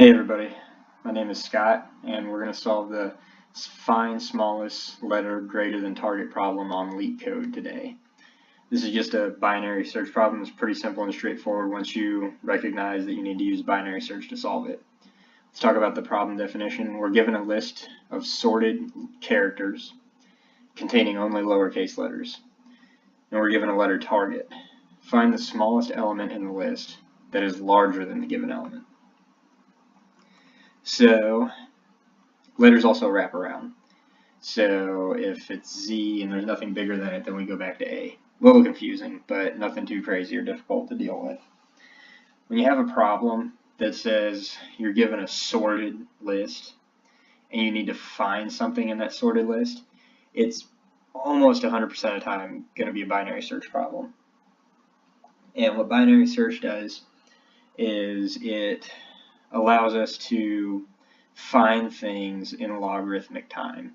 Hey everybody, my name is Scott and we're going to solve the find smallest letter greater than target problem on LeetCode today. This is just a binary search problem. It's pretty simple and straightforward once you recognize that you need to use binary search to solve it. Let's talk about the problem definition. We're given a list of sorted characters containing only lowercase letters, and we're given a letter target. Find the smallest element in the list that is larger than the given element. So letters also wrap around. So if it's Z and there's nothing bigger than it, then we go back to A. A little confusing, but nothing too crazy or difficult to deal with. When you have a problem that says you're given a sorted list and you need to find something in that sorted list, it's almost 100% of the time going to be a binary search problem. And what binary search does is it allows us to find things in logarithmic time.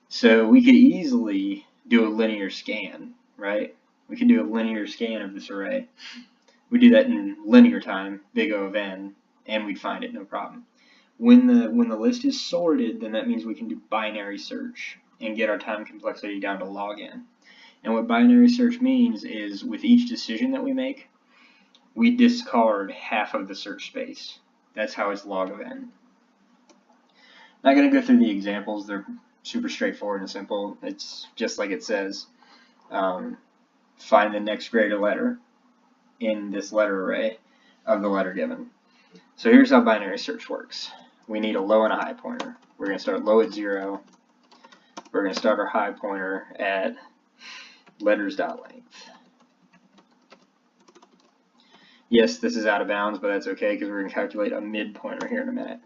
So we could easily do a linear scan, right? We could do a linear scan of this array. We do that in linear time, big O of n, and we'd find it no problem. When the list is sorted, then that means we can do binary search and get our time complexity down to log n. And what binary search means is with each decision that we make, we discard half of the search space. That's how it's log of n. Not going to go through the examples. They're super straightforward and simple. It's just like it says. Find the next greater letter in this letter array of the letter given. So here's how binary search works. We need a low and a high pointer. We're going to start low at 0. We're going to start our high pointer at letters.length. Yes, this is out of bounds, but that's okay because we're going to calculate a mid pointer here in a minute.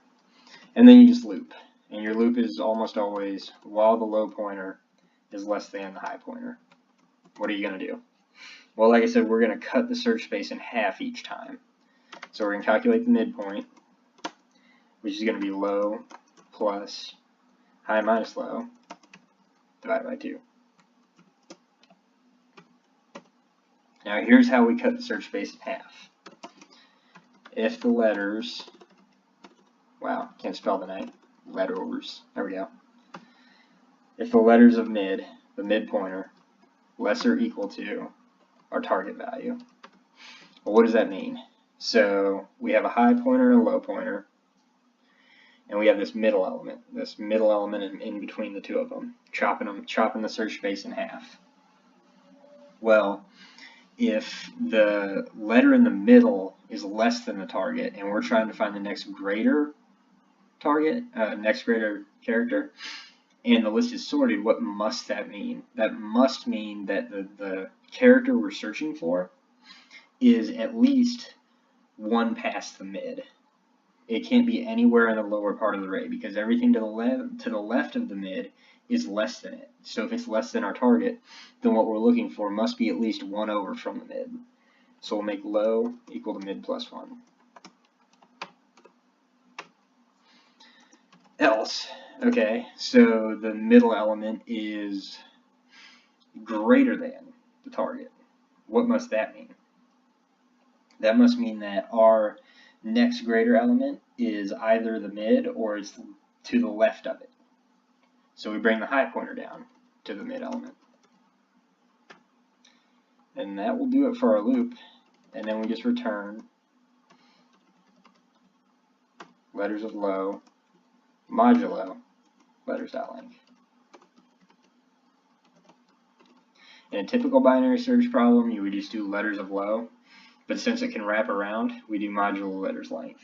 And then you just loop. And your loop is almost always while the low pointer is less than the high pointer. What are you going to do? Well, like I said, we're going to cut the search space in half each time. So we're going to calculate the midpoint, which is going to be low plus high minus low divided by 2. Now here's how we cut the search space in half. If the letters, wow, can't spell the name, letters, there we go. If the letters of mid, the mid pointer, less or equal to our target value. Well, what does that mean? So we have a high pointer and a low pointer, and we have this middle element in between the two of them, chopping the search space in half. Well, if the letter in the middle is less than the target and we're trying to find the next greater target, next greater character, and the list is sorted, what must that mean? That must mean that the character we're searching for is at least one past the mid. It can't be anywhere in the lower part of the array because everything to the left of the mid is less than it. So if it's less than our target, then what we're looking for must be at least 1 over from the mid. So we'll make low equal to mid plus 1. Else, okay, so the middle element is greater than the target. What must that mean? That must mean that our next greater element is either the mid or it's to the left of it. So we bring the high pointer down to the mid element. And that will do it for our loop. And then we just return letters of low modulo letters.length. In a typical binary search problem, you would just do letters of low. But since it can wrap around, we do modulo letters length.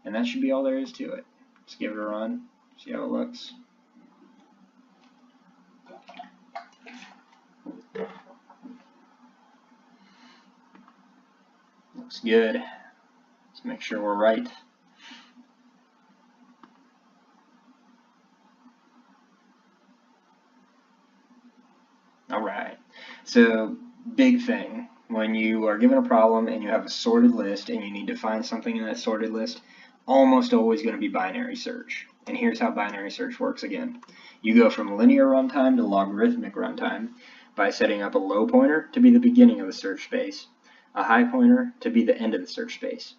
And that should be all there is to it. Let's give it a run. See how it looks. Looks good. Let's make sure we're right. Alright, so big thing. When you are given a problem and you have a sorted list and you need to find something in that sorted list, almost always going to be binary search. And here's how binary search works again. You go from linear runtime to logarithmic runtime by setting up a low pointer to be the beginning of the search space, a high pointer to be the end of the search space.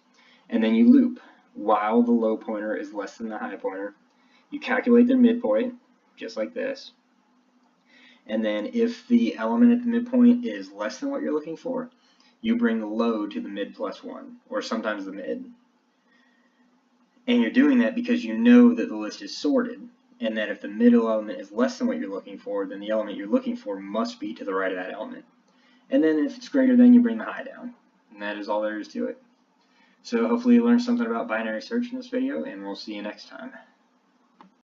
and then you loop while the low pointer is less than the high pointer. You calculate their midpoint, just like this. And then if the element at the midpoint is less than what you're looking for, you bring the low to the mid plus 1, or sometimes the mid. And you're doing that because you know that the list is sorted, and that if the middle element is less than what you're looking for, then the element you're looking for must be to the right of that element. And then if it's greater than, you bring the high down. And that is all there is to it. So hopefully you learned something about binary search in this video, and we'll see you next time.